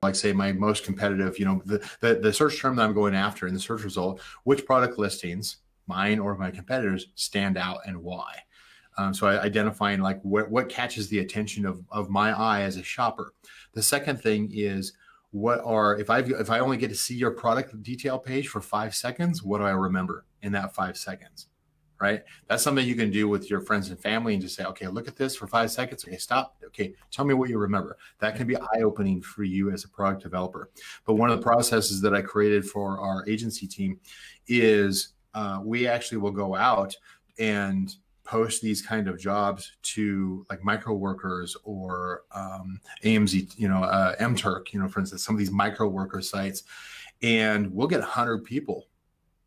Like say my most competitive, the search term that I'm going after in the search result, which product listings, mine or my competitors, stand out and why. So identifying like what catches the attention of my eye as a shopper. The second thing is if I only get to see your product detail page for 5 seconds, what do I remember in that 5 seconds? Right? That's something you can do with your friends and family and just say, okay, look at this for 5 seconds. Okay, stop. Okay, tell me what you remember. That can be eye-opening for you as a product developer. But one of the processes that I created for our agency team is we actually will go out and post these kind of jobs to like micro workers or AMZ, MTurk, for instance, some of these micro worker sites, and we'll get 100 people,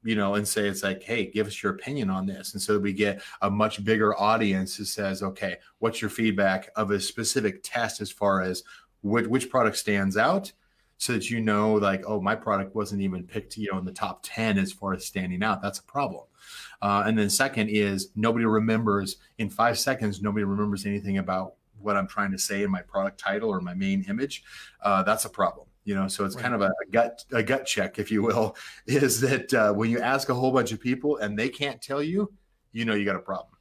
and say, it's like, hey, give us your opinion on this. And so we get a much bigger audience that says, okay, what's your feedback of a specific test as far as which product stands out, so that like, oh, my product wasn't even picked, in the top 10 as far as standing out. That's a problem. And then second is nobody remembers in 5 seconds, nobody remembers anything about what I'm trying to say in my product title or my main image. That's a problem. So it's kind of a gut check, if you will, is that when you ask a whole bunch of people and they can't tell you, you got a problem.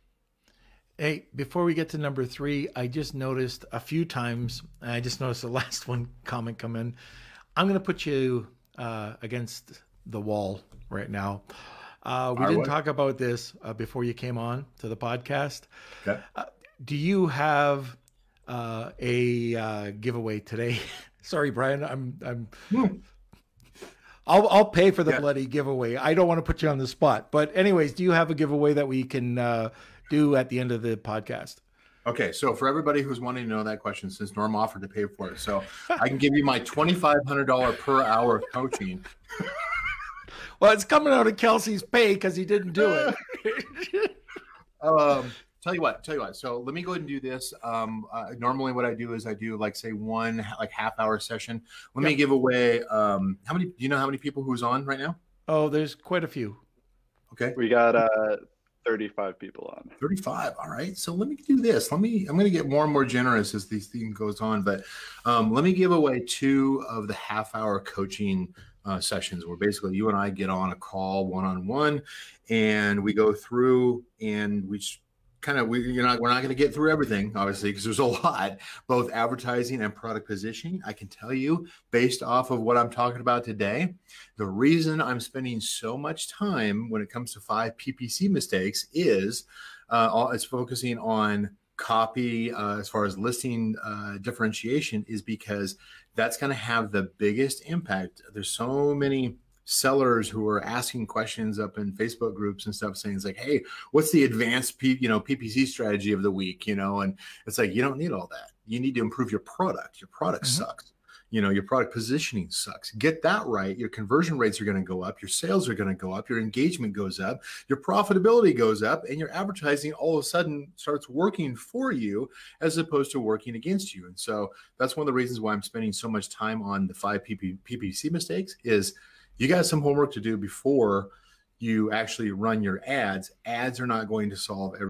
Hey, before we get to number 3, I just noticed a few times, and I just noticed the last comment come in. I'm going to put you against the wall right now. We didn't talk about this before you came on to the podcast. Okay. Do you have a giveaway today? Sorry, Brian. I'll pay for the bloody giveaway. I don't want to put you on the spot. But anyways, do you have a giveaway that we can do at the end of the podcast? Okay, so for everybody who's wanting to know that question, since Norm offered to pay for it, so I can give you my $2,500 per hour coaching. Well, it's coming out of Kelsey's pay because he didn't do it. Tell you what. So let me go ahead and do this. Normally what I do is I do like say one half-hour session. Let me give away, do you know how many people who's on right now? Oh, there's quite a few. Okay. We got 35 people on. 35. All right. So let me do this. I'm going to get more and more generous as this thing goes on, but let me give away 2 of the half-hour coaching sessions where basically you and I get on a call one-on-one and we go through and we're not going to get through everything, obviously, because there's a lot, both advertising and product positioning. I can tell you, based off of what I'm talking about today, the reason I'm spending so much time when it comes to 5 PPC mistakes is it's focusing on copy as far as listing differentiation, is because that's going to have the biggest impact. There's so many sellers who are asking questions up in Facebook groups and stuff, saying it's like, hey, what's the advanced PPC strategy of the week? And it's like, you don't need all that. You need to improve your product. Your product sucks. Your product positioning sucks. Get that right. Your conversion rates are going to go up. Your sales are going to go up. Your engagement goes up. Your profitability goes up, and your advertising all of a sudden starts working for you as opposed to working against you. And so that's one of the reasons why I'm spending so much time on the 5 PPC mistakes is you got some homework to do before you actually run your ads. Ads are not going to solve everything.